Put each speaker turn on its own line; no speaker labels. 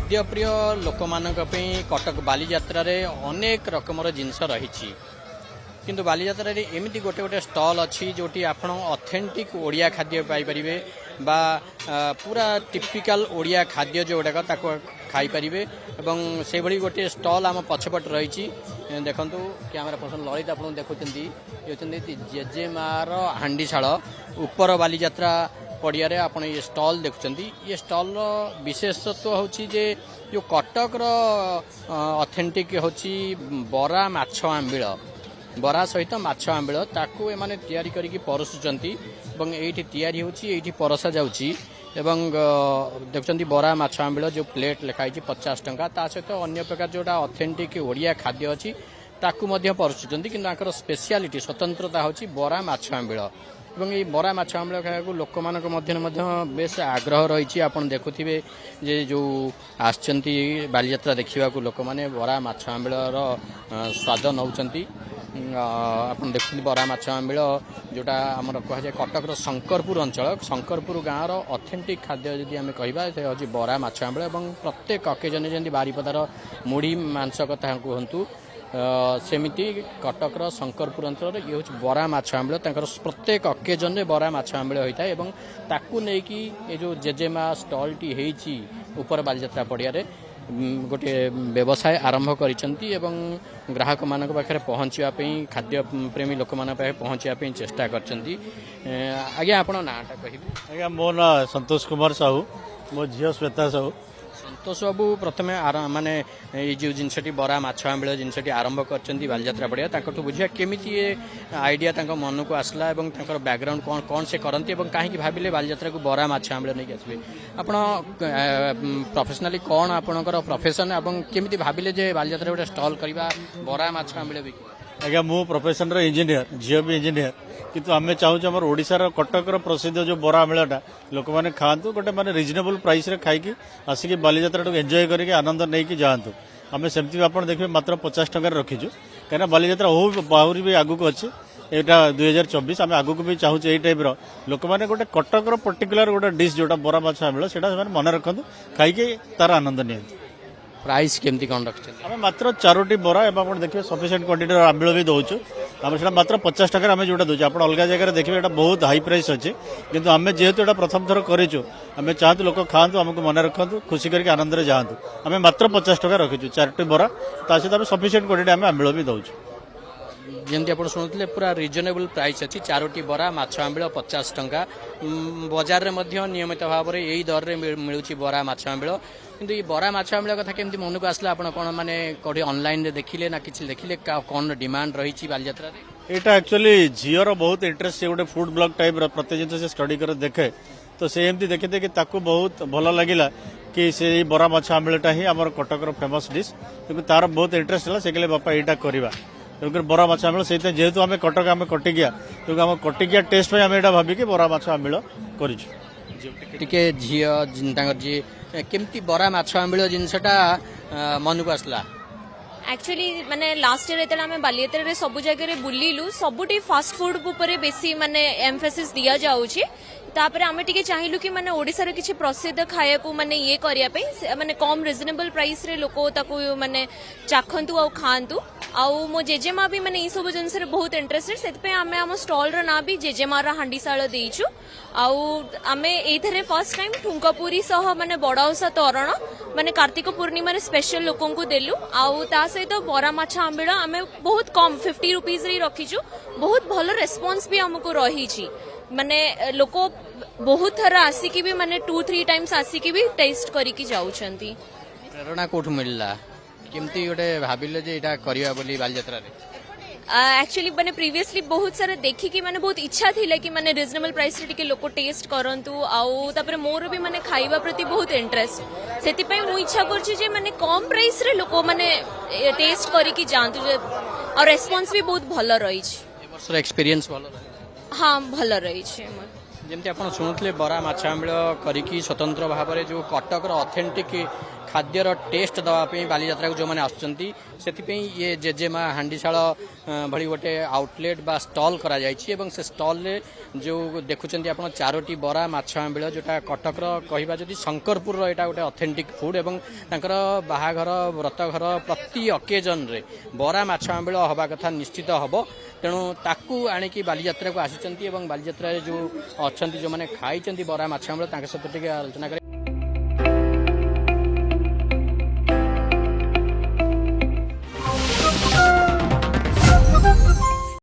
खाद्यप्रिय लोक मानक कटक बालीजात्रा रे अनेक रकमर जिनस रही किंतु बालीजात्रा रे एमती गोटे गोटे स्टॉल अच्छी जोटी आपण ऑथेंटिक ओडिया खाद्य पाइपर बा पूरा टिपिकल ओडिया खाद्य जोड़ाक खाई पारे एवं से भली गोटे स्टॉल आम पछपट रही देखु कैमेरा पर्सन ललित आप देखुंत जेजेमार हांडीशाल उपर बालीजात्रा पड़िया आपण ये स्टॉल देखुं ये स्टॉल विशेषत्व होची जे जो कटक ऑथेंटिक होची बरा माछ आंबिल बरा सहित माछ आंबिल ताकू एमाने तैयारी करिकी परसुचंती एवं एठी तैयारी होची एठी परसा जाउची एवं देखुं बरा माछ आंबिल जो प्लेट लिखाई 50 टंका ता सहित अन्य प्रकार जोटा ऑथेंटिक ओडिया खाद्य अच्छी ताकू मध्य परसुचंती किंतु स्पेशलिटी स्वतंत्रता होची बरा माछ आंबिल एवं ये बरा माछ आंबिल खाया लोक मानक मध्य बेस आग्रह रही आप देखुवे जे जो आसचंती बालीजात्रा देखा लोक मैंने बरा माछ आंबिलर स्वाद नौचंती आप देखते बरा माछ आंबिल जोटा आम कहुए कटक शंकरपुर अंचल शंकरपुर गाँव ऑथेंटिक खाद्य जदि आम कहवा से हूँ बरा माछ आंबिल और प्रत्येक अकेजन जमी बारिपदार मुढ़ी मांस कथा कहतु सेमिति कटकर शंकरपुर अंचल ये हूँ बरा माछ आंबिल प्रत्येक अकेजन में बरा माछ आंबिल होता है और ताकू नहीं ये जो जेजेमा स्टॉल टी होती ऊपर बालीजात्रा पड़िया गोटे व्यवसाय आरंभ करिसेंती एवं ग्राहक मानक पाखे पहुँचापी खाद्य प्रेमी लोक मान पाखे पहुँचापी चेष्टा करछंती आज्ञा आपण नाटा कहिबे
आज्ञा मो ना संतोष कुमार साहू मो झील श्वेता साहू
संतोष बाबू प्रथमे माने ये जो जिनसटी बरा माछ आंबिल जिनसटी आरंभ करछंती बालीजात्रा पड़िया ताकटू बुझिया केमिति ये आइडिया तांको मन को आसला एवं तांकर बैकग्राउंड कौन कौन से करंती एवं काहे कि भाबिले बालीजात्रा को बरा माछ आंबिल नै आसबे आपण प्रोफेशनली कौन आपनकर प्रोफेशन एवं केमिति भाबिले जे बालीजात्रा गोटे स्टॉल करबा बरा माछ आंबिल बिक
आज्ञा मो प्रोफेशन रो इंजीनियर झील भी इंजीनियर किंतु आम चाहूँ आम ओडिशार कटक प्रसिद्ध जो बरा आंबिलटा लोक मैंने खातु गोटे मैंने रिजनेबल प्राइस रे खाई आसिक बालीजात्रा एंजॉय करके आनंद नहीं जातु आम सेमती आप देखिए मात्र 50 टकर रखीचु कहीं बालीजात्रा हो बाहरी भी आगू अच्छे यहाँ 2024 आम आगू भी चाहूँ यही टाइप लोक मैंने गोटे कटक पर्टिकुलर गोटे डिश जोटा बरा माछ आंबिल से मन रखु खाई तार आनंद नि
प्राइस केमती कौन रखते
आम मात्र 4टी बरा एवं देखिए सफिशिएंट क्वांटिटी आंबिल भी दौचु आम से मात्र 50 टकर आम जोटा दूचे आप अलग जगह देखिए यहाँ बहुत हाई प्राइस अच्छे किंतु आम जेहेतु यहाँ प्रथम थर करूँ आम चाहतु लोक खातु आमको मन रखु खुशी करके आनंद जातु आम मात्र 50 टका रखीचु 4टी बरा ता सहित आम सफिशिएंट क्वांटिटी आम आंबिल भी दौचु
जमी आप शुणुते पूरा रिजनेबल प्राइस अच्छी 4टी बरा माछ आंबिल 50 टंका बजार में नियमित भाव में यही दर में मिलूँ बरा माछ आंबिल किंतु ये बरा माछ आंबिल कथा केमती मन को आसला आपण कौन माने कौटी ऑनलाइन रे देखिले ना किछि देखिले कौन डिमांड रही बालीजात्रा रे
एटा एक्चुअली झीर बहुत इंटरेस्ट गोटे फूड ब्लॉग टाइप प्रत्येक जिन से स्टडी कर देखे तो से एमती देखी देखी ताकू बहुत भल लगिला कि से बरा माछ आंबिलटा ही आम कटक फेमस डिश क्योंकि तार बहुत इंटरेस्ट है से बापा यहाँ करवा तेणुकर बरा माछ आंबिल से जेहेतु आम कटक आम कटिकिया तेणु आम कटिकिया टेस्ट आम यहाँ भाविकी बरा माछ आंबिल
टिके झील जी केमती बरा माछ आंबिल जिनसटा मन को आसला
एक्चुअली माने लास्ट ईयर जेतले आमे बालीजात्रा रे सब जगह बुलिलु सबुटी फास्ट फूड ऊपर बेसी माने एम्फेसिस दिया जाउची तापर आमे टिके चाहिलु कि माने ओडिसा रे किछि प्रसिद्ध खाया को माने ये करिया पे माने कम रिजनेबल प्राइस रे लोको ताको माने चाखंतु आ खांतु आउ मो जेजेमा भी माने ई सब जिनस रे बहुत इंटरेस्टेड सेत पे आमे हम स्टॉल रो ना भी जेजेमा रा हांडीसाळ देइछु आउ आमे एथरे फर्स्ट टाइम ठुंकापुरी सह माने बडाउसा तोरण माने कार्तिक पूर्णिमा रे स्पेशल लोकों को देलु आउ ता सहित बरा माछ आंबिल आमे बहुत कम 50 रुपीज रे रखीछु बहुत भलो रेस्पॉन्स भी हमको रही छी माने लोको बहुत थर आसिकी भी माने 2-3 टाइम्स आसिकी भी टेस्ट करिकी जाउछंती
प्रेरणा कोठु मिलला केमती गोटे भाबिले जे एटा करिया बोली बालीजात्रा रे
एक्चुअली मैंने प्रीवियसली बहुत सारा देखी कि मैंने बहुत इच्छा थी कि मैंने रिजनेबल प्राइस रे लोक टेस्ट करंतु आउ तापर मोर भी माने खाइबा प्रति बहुत इंटरेस्ट सेति पई मु इच्छा करछि जे माने कम प्राइस रे लोक माने टेस्ट करिकी जानतु और रेस्पॉन्स भी बहुत भलो रही छै
ए वर्ष एक्सपीरियंस भलो रही
हां भलो रही छै
जमती आप शुणुते बरा माछ आंबिल करिकी स्वतंत्र भाव में जो कटक ऑथेंटिक ଖାଦ୍ୟର ଟେଷ୍ଟ ଦେବା ପାଇଁ ବାଲିଯାତ୍ରାକୁ ଯେଉଁମାନେ ଆସୁଛନ୍ତି ସେଥିପାଇଁ ଇଏ ଜେଜେମା ହାଣ୍ଡିଶାଳ ଭଳି ଗୋଟେ ଆଉଟଲେଟ୍ ବା ଷ୍ଟଲ୍ କରାଯାଇଛି ଏବଂ ସେ ଷ୍ଟଲ୍ରେ ଯେଉଁ ଦେଖୁଛନ୍ତି ଆପଣ 4ଟି ବରା ମାଛ ଆମ୍ବିଳ ଯେଉଁଟା କଟକର କହିବା ଯଦି ଶଙ୍କରପୁରର ଏଇଟା ଗୋଟେ ଅଥେଣ୍ଟିକ୍ ଫୁଡ୍ ଏବଂ ତାଙ୍କର ବାହାଘର ବ୍ରତଘର ପ୍ରତି ଅକେଜନରେ ବରା ମାଛ ଆମ୍ବିଳ ହେବା କଥା ନିଶ୍ଚିତ ହେବ। ତେଣୁ ତାକୁ ଆଣିକି ବାଲିଯାତ୍ରାକୁ ଆସିଛନ୍ତି ଏବଂ ବାଲିଯାତ୍ରାରେ ଯେଉଁ ଅଛନ୍ତି ଯେଉଁମାନେ ଖାଇଛନ୍ତି ବରା ମାଛ ଆମ୍ବିଳ ତାଙ୍କ ସହିତ ଟିକେ ଆଲୋଚନା କରିବା।